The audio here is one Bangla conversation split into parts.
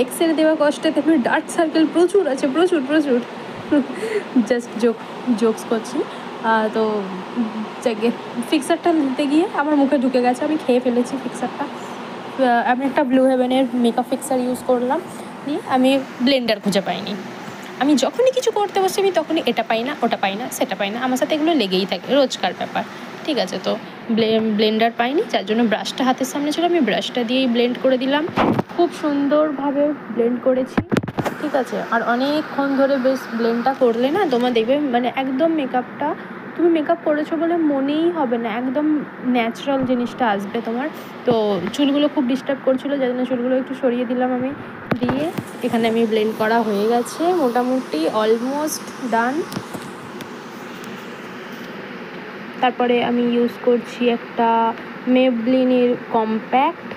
এক্সরে দেওয়া কষ্টে দেখবে ডার্ক সার্কেল প্রচুর আছে, প্রচুর প্রচুর। জাস্ট জোকস করছি। তো যাকে ফিক্সারটা নিতে গিয়ে আমার মুখে ঢুকে গেছে, আমি খেয়ে ফেলেছি ফিক্সারটা। আমি একটা ব্লু হেভেনের মেকআপ ফিক্সার ইউজ করলাম, দিয়ে আমি ব্লেন্ডার খুঁজে পাইনি। আমি যখনই কিছু করতে বসি আমি তখনই এটা পাই না, ওটা পাই না, সেটা পাই না, আমার সাথে এগুলো লেগেই থাকে, রোজকার ব্যাপার। ঠিক আছে, তো ব্লেন্ডার পাইনি, যার জন্য ব্রাশটা হাতের সামনে ছিল, আমি ব্রাশটা দিয়েই ব্লেন্ড করে দিলাম। খুব সুন্দরভাবে ব্লেন্ড করেছি, ঠিক আছে। আর অনেকক্ষণ ধরে বেশ ব্লেন্ডটা করলে না তোমার দেখবে মানে একদম মেকআপটা, তুমি মেকআপ করেছো বলে মনেই হবে না, একদম ন্যাচারাল জিনিসটা আসবে তোমার। তো চুলগুলো খুব ডিস্টার্ব করছিলো, যার জন্য চুলগুলো একটু সরিয়ে দিলাম আমি, দিয়ে এখানে আমি ব্লেন্ড করা হয়ে গেছে, মোটামুটি অলমোস্ট ডান। তারপরে আমি ইউজ করছি একটা মেবলিনের কম্প্যাক্ট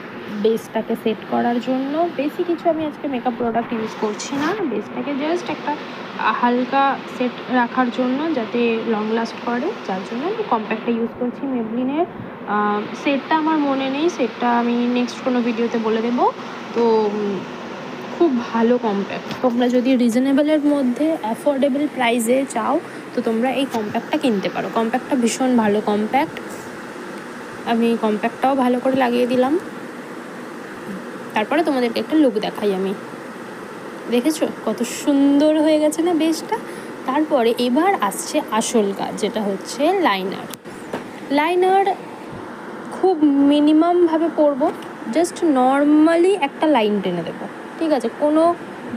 বেসটাকে সেট করার জন্য। বেশি কিছু আমি আজকে মেকআপ প্রোডাক্ট ইউজ করছি না, বেসটাকে জাস্ট একটা হালকা সেট রাখার জন্য, যাতে লং লাস্ট করে, যার জন্য আমি কম্প্যাক্টটা ইউজ করছি মেবলিনের। সেটটা আমার মনে নেই, সেটটা আমি নেক্সট কোনো ভিডিওতে বলে দেবো। তো খুব ভালো কম্প্যাক্ট, তোমরা যদি রিজনেবলের মধ্যে অ্যাফোর্ডেবল প্রাইসে চাও তো তোমরা এই কম্প্যাক্টটা কিনতে পারো। কম্প্যাক্টটা ভীষণ ভালো কম্প্যাক্ট, আমি কম্প্যাক্টটাও ভালো করে লাগিয়ে দিলাম। তারপরে তোমাদেরকে একটা লুক দেখাই আমি, দেখেছো কত সুন্দর হয়ে গেছে না বেসটা। তারপরে এবার আসছে আসল কাজ, যেটা হচ্ছে লাইনার খুব মিনিমামভাবে পরবো, জাস্ট নর্মালি একটা লাইন টেনে দেবো, ঠিক আছে। কোনো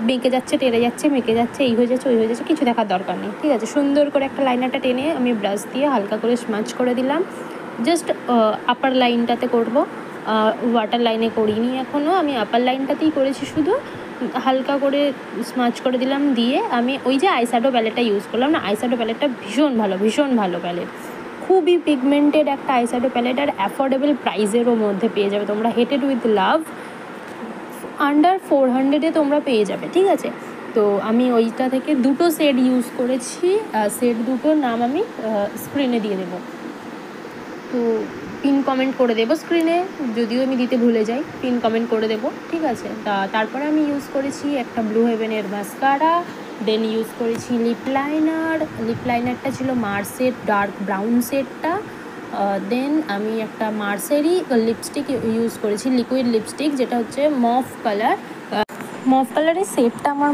বেঁকে যাচ্ছে, টেনে যাচ্ছে, মেঁকে যাচ্ছে, এই হয়ে যাচ্ছে, ওই হয়ে যাচ্ছে, কিছু দেখার দরকার নেই, ঠিক আছে। সুন্দর করে একটা লাইনারটা টেনে আমি ব্রাশ দিয়ে হালকা করে স্মাচ করে দিলাম। জাস্ট আপার লাইনটাতে করবো, ওয়াটার লাইনে করিনি এখনও, আমি আপার লাইনটাতেই করেছি, শুধু হালকা করে স্মাচ করে দিলাম। দিয়ে আমি ওই যে আইশ্যাডো প্যালেটটা ইউজ করলাম না, আইশ্যাডো প্যালেটটা ভীষণ ভালো প্যালেট, খুবই পিগমেন্টেড একটা আইশ্যাডো প্যালেট, আর অ্যাফোর্ডেবল প্রাইসেরও মধ্যে পেয়ে যাবে তোমরা। হেটেড উইথ লাভ আন্ডার 400-এ তোমরা পেয়ে যাবে, ঠিক আছে। তো আমি ওইটা থেকে দুটো শেড ইউজ করেছি, শেড দুটোর নাম আমি স্ক্রিনে দিয়ে দেবো, তো পিন কমেন্ট করে দেবো স্ক্রিনে, যদিও আমি দিতে ভুলে যাই, পিন কমেন্ট করে দেবো, ঠিক আছে। তারপরে আমি ইউজ করেছি একটা ব্লু হেভেনের মাস্কারা, দেন ইউজ করেছি লিপলাইনারটা ছিল মার্সের ডার্ক ব্রাউন শেডটা। দেন আমি একটা মার্সেরই লিপস্টিক ইউজ করেছি, লিকুইড লিপস্টিক, যেটা হচ্ছে মফ কালারের শেডটা আমার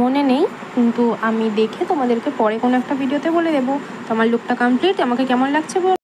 মনে নেই, কিন্তু আমি দেখে তোমাদেরকে পরে কোনো একটা ভিডিওতে বলে দেবো। তো আমার লুকটা কমপ্লিট, আমাকে কেমন লাগছে